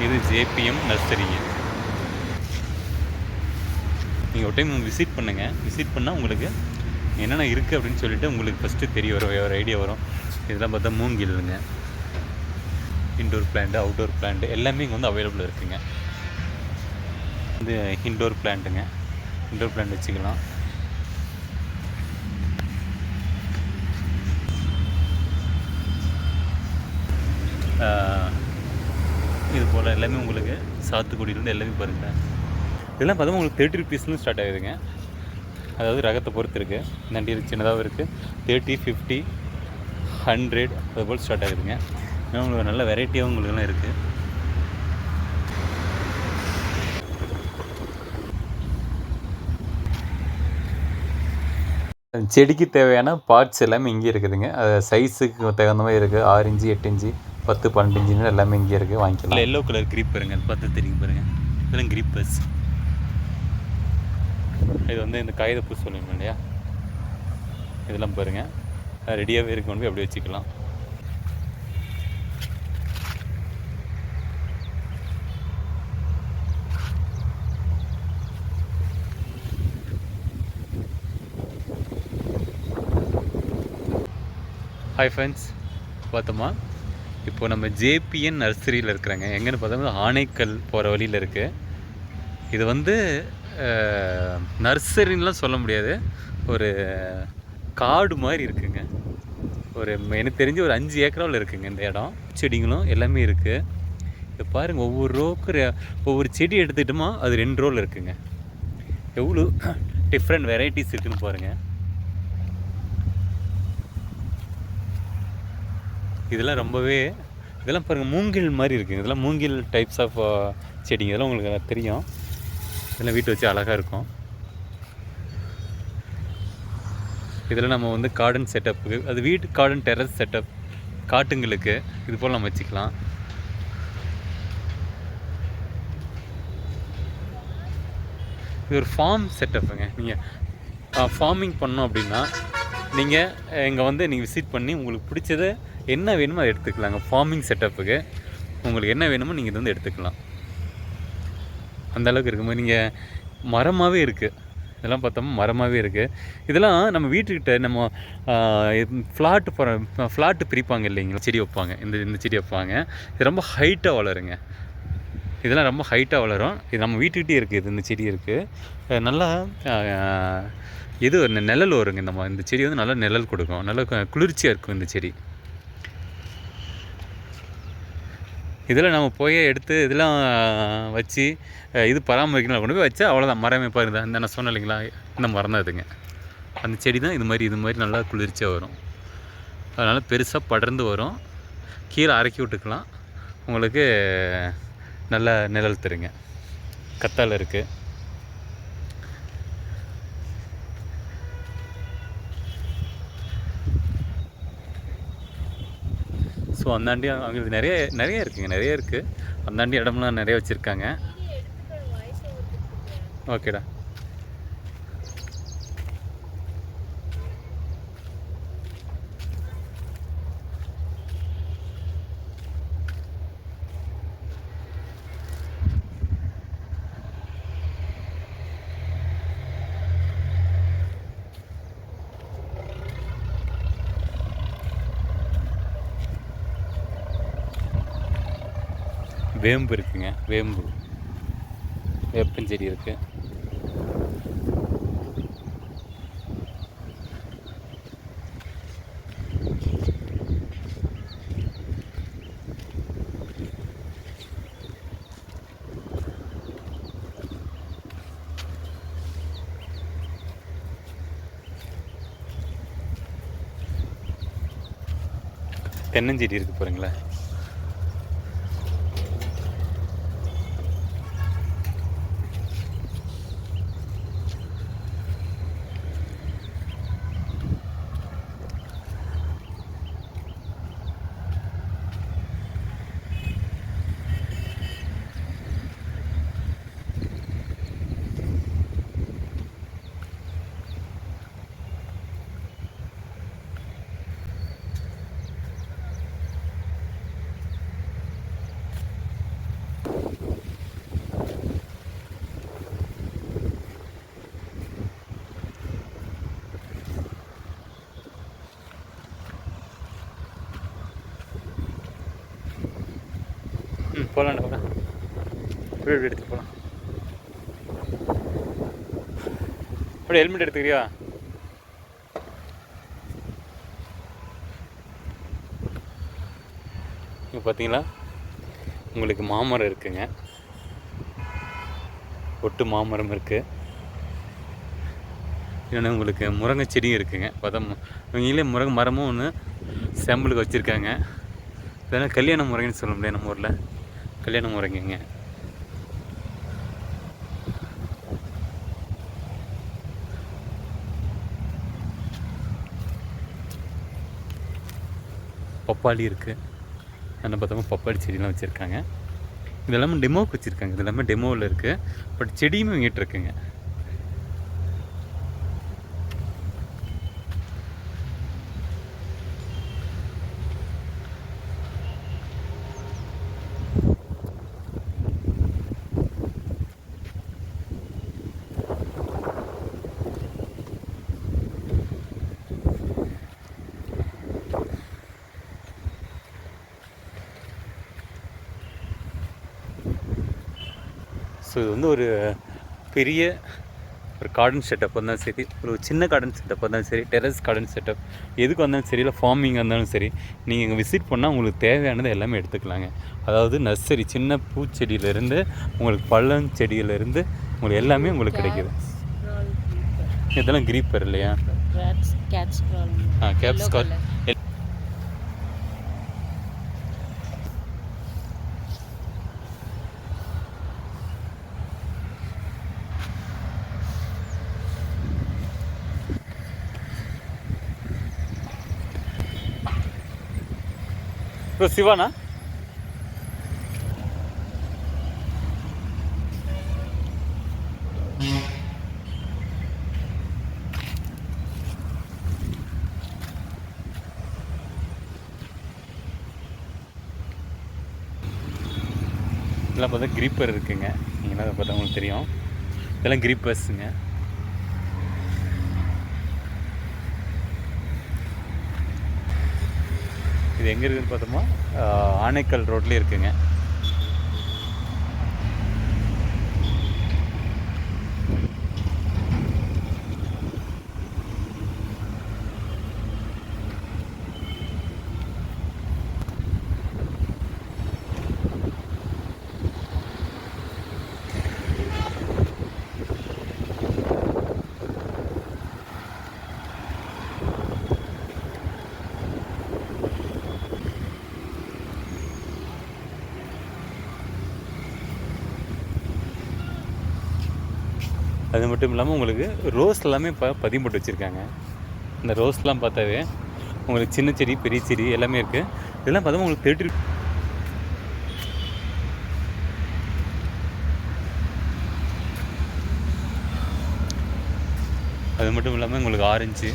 இது ஜேபிஎம் நர்சரிங்க. நீங்கள் ஒரு டைம் விசிட் பண்ணுங்கள். விசிட் பண்ணால் உங்களுக்கு என்னென்ன இருக்குது அப்படின்னு சொல்லிவிட்டு உங்களுக்கு ஃபஸ்ட்டு தெரிய வரும், ஒரு ஐடியா வரும். இதெல்லாம் பார்த்தா மூங்கில்ங்க. இன்டோர் பிளான்ட்டு, அவுட்டோர் பிளான்ட்டு எல்லாமே இங்கே வந்து அவைலபிள் இருக்குதுங்க. இது இன்டோர் பிளான்ட்டுங்க. இன்டோர் பிளான்ட் வச்சுக்கலாம். இது போல் எல்லாமே உங்களுக்கு சாத்துக்குடியிலேருந்து எல்லாமே பாருங்கள். இதெல்லாம் பார்த்தா உங்களுக்கு 30 rupeesலேருந்து ஸ்டார்ட் ஆகுதுங்க. அதாவது ரகத்தை பொறுத்து இருக்குது. நண்டி சின்னதாகவும் இருக்குது, 30, 50, 100 அதுபோல் ஸ்டார்ட் ஆகுதுங்க. ஏன்னா உங்களுக்கு நல்ல வெரைட்டியாகவும் உங்களுக்குலாம் இருக்குது. செடிக்கு தேவையான பார்ட்ஸ் எல்லாமே இங்கே இருக்குதுங்க. அது சைஸுக்கு தகுந்த மாதிரி இருக்குது. 6 இன்ச்சு, 8 இன்ச்சு, 10, 12 இன்ச்சுன்னு எல்லாமே இங்கே இருக்குது, வாங்கிக்கலாம். எல்லோ கலர் கிரீப் பாருங்க, அது பார்த்து தெரியும் பாருங்கள். இதெல்லாம் கிரீப்பர்ஸ். இது வந்து இந்த காகிதப்பூ சொல்லுங்க இல்லையா, இதெல்லாம் பாருங்கள் ரெடியாகவே இருக்கு, கொண்டு போய் அப்படியே வச்சுக்கலாம். ஹாய் ஃப்ரெண்ட்ஸ், பார்த்தோமா இப்போது நம்ம ஜேபிஎன் நர்சரியில் இருக்கிறாங்க. எங்கன்னு பார்த்தோம்னா ஆனைக்கல் போகிற வழியில் இருக்குது. இது வந்து நர்சரின்லாம் சொல்ல முடியாது, ஒரு காடு மாதிரி இருக்குங்க. ஒரு எனக்கு தெரிஞ்சு ஒரு 5 ஏக்கராவில் இருக்குங்க இந்த இடம். செடிங்களும் எல்லாமே இருக்குது. இப்போ பாருங்கள், ஒவ்வொரு ரோக்கு ஒவ்வொரு செடி எடுத்துக்கிட்டோமா அது 2 ரோவில் இருக்குங்க. எவ்வளோ டிஃப்ரெண்ட் வெரைட்டிஸ் இருக்குதுன்னு பாருங்கள். இதெல்லாம் ரொம்பவே, இதெல்லாம் பாருங்கள் மூங்கில் மாதிரி இருக்குங்க. இதெல்லாம் மூங்கில் டைப்ஸ் ஆஃப் செடிங்க. இதெல்லாம் உங்களுக்கு தெரியும். இதெல்லாம் வீட்டை வச்சு அழகாக இருக்கும். இதில் நம்ம வந்து கார்டன் செட்டப்புக்கு, அது வீட்டு கார்டன் டெரஸ் செட்டப் காட்டுங்களுக்கு இது போல் நம்ம வச்சுக்கலாம். இது ஒரு ஃபார்ம் செட்டப்புங்க. நீங்கள் ஃபார்மிங் பண்ணோம் அப்படின்னா நீங்கள் இங்கே வந்து நீங்கள் விசிட் பண்ணி உங்களுக்கு பிடிச்சத என்ன வேணுமோ அதை எடுத்துக்கலாங்க. ஃபார்மிங் செட்டப்புக்கு உங்களுக்கு என்ன வேணுமோ நீங்கள் இது வந்து எடுத்துக்கலாம். அந்தளவுக்கு இருக்கும்போது நீங்கள் மரமாகவே இருக்குது. இதெல்லாம் பார்த்தோம்னா மரமாகவே இருக்குது. இதெல்லாம் நம்ம வீட்டுக்கிட்ட நம்ம ஃப்ளாட்டு பிரிப்பாங்க இல்லைங்களா, செடி வைப்பாங்க, இந்த செடி வைப்பாங்க. இது ரொம்ப ஹைட்டாக வளருங்க. இதெல்லாம் ரொம்ப ஹைட்டாக வளரும். இது நம்ம வீட்டுக்கிட்டே இருக்குது. இந்த செடி இருக்குது. நல்லா இது நிழல் வருங்க. இந்த செடி வந்து நல்லா நிழல் கொடுக்கும், நல்லா குளிர்ச்சியாக இருக்கும் இந்த செடி. இதில் நம்ம போய் எடுத்து இதெல்லாம் வச்சு இது பராமரிக்கணும், கொண்டு போய் வச்சா அவ்வளோதான், மரமே பாருங்க. இந்த நான் சொன்னேன் இல்லைங்களா, இந்த மரம் தான் இதுங்க. அந்த செடி தான் இது மாதிரி நல்லா குளிர்ச்சியாக வரும். அதனால் பெருசாக படர்ந்து வரும். கீழே இறக்கி விட்டுக்கலாம், உங்களுக்கு நல்ல நிழல் தருங்க. கத்தாழை இருக்குது. ஸோ அந்தாண்டி அங்கே நிறைய இருக்குங்க, நிறைய இருக்குது. அந்தாண்டி இடம்லாம் நிறைய வச்சுருக்காங்க. ஓகேடா. வேம்பு இருக்குங்க, வேப்பஞ்செடி இருக்குது. தென்னஞ்செடி இருக்குது பாருங்களேன். போகலான்னு போகலாம், வீடு எடுத்துகிட்டு போகலாம். அப்படியே ஹெல்மெட் எடுத்துக்கிறியா? இங்கே பார்த்தீங்களா உங்களுக்கு மாமரம் இருக்குங்க, ஒட்டு மாமரம் இருக்குது. இல்லைன்னா உங்களுக்கு முருங்கை செடியும் இருக்குங்க. பார்த்தா இவங்களே முருங்கை மரமும் ஒன்று சாம்பிளுக்கு வச்சுருக்காங்க. இதெல்லாம் கல்யாண முருங்கைன்னு சொல்ல முடியாது நம்ம ஊரில், கல்யாண முருங்கைங்க. பப்பாளி இருக்குது, அந்த பார்த்தோம்னா பப்பாளி செடியெலாம் வச்சுருக்காங்க. இதெல்லாமே டெமோவுக்கு வச்சுருக்காங்க, இது எல்லாமே டெமோவில் இருக்குது. பட் செடியுமே இங்கிட்டு இருக்குங்க. ஸோ இது வந்து ஒரு பெரிய ஒரு கார்டன் செட்டப் இருந்தாலும் சரி, ஒரு சின்ன கார்டன் செட்டப் இருந்தாலும் சரி, டெரஸ் கார்டன் செட்டப் எதுக்கு வந்தாலும் சரி, இல்லை ஃபார்மிங்காக இருந்தாலும் சரி, நீங்கள் இங்கே விசிட் பண்ணால் உங்களுக்கு தேவையானது எல்லாமே எடுத்துக்கலாங்க. அதாவது நர்சரி, சின்ன பூச்செடியிலேருந்து உங்களுக்கு பழஞ்செடியிலேருந்து உங்களுக்கு எல்லாமே உங்களுக்கு கிடைக்கிது. இதெல்லாம் கிரீப்பர் இல்லையா? கேப்ஸ்கால். ப்ரோ சிவானா? இதெல்லாம் பார்த்தா கிரீப்பர் இருக்குங்க, நீங்களாம் அதை பார்த்தா உங்களுக்கு தெரியும். இதெல்லாம் கிரீப்பர்ஸுங்க. இது எங்கே இருக்குதுன்னு பார்த்தோமா, ஆனைக்கல் ரோட்லேயே இருக்குங்க. அது மட்டும் இல்லாமல் உங்களுக்கு ரோஸ் எல்லாமே இப்போ பதியம் போட்டு வச்சுருக்காங்க. இந்த ரோஸ்லாம் பார்த்தாவே உங்களுக்கு சின்ன செடி, பெரிய செடி எல்லாமே இருக்குது. இதெல்லாம் பார்த்தா உங்களுக்கு 30. அது மட்டும் இல்லாமல் உங்களுக்கு ஆரஞ்சு,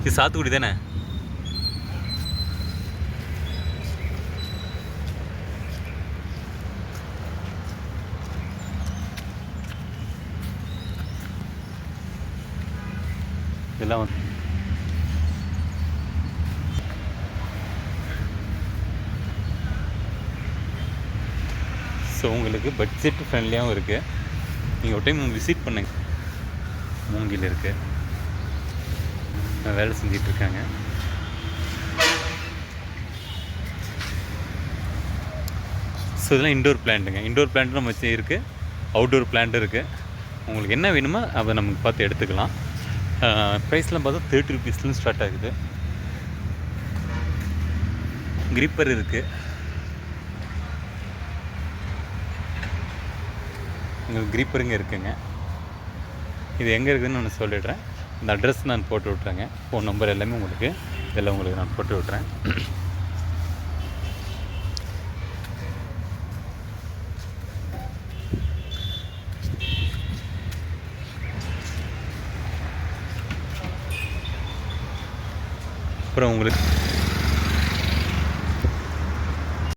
இது சாத்துக்குடி தானே? இதெல்லாம் ஸோ உங்களுக்கு பட்ஜெட் ஃப்ரெண்ட்லியாகவும் இருக்குது. நீங்கள் ஒரு டைம் விசிட் பண்ணுங்க. மூங்கில் இருக்குது, வேலை செஞ்சிட்ருக்காங்க. ஸோ இதெல்லாம் இன்டோர் பிளான்ட்டுங்க. இன்டோர் பிளான்ட் நம்ம வச்சு இருக்குது, அவுட்டோர் பிளான்ட் இருக்குது. உங்களுக்கு என்ன வேணுமோ அதை நமக்கு பார்த்து எடுத்துக்கலாம். ப்ரைஸ்லாம் பார்த்தா 30 rupeesலேருந்து ஸ்டார்ட் ஆகுது. கிரிப்பர் இருக்குது, உங்களுக்கு கிரீப்பருங்க இருக்குங்க. இது எங்கே இருக்குதுன்னு நான் சொல்லிடுறேன். இந்த அட்ரஸ் நான் போட்டு விட்றேங்க, ஃபோன் நம்பர் எல்லாமே உங்களுக்கு இதெல்லாம் உங்களுக்கு நான் போட்டு விட்றேன். அப்புறம் உங்களுக்கு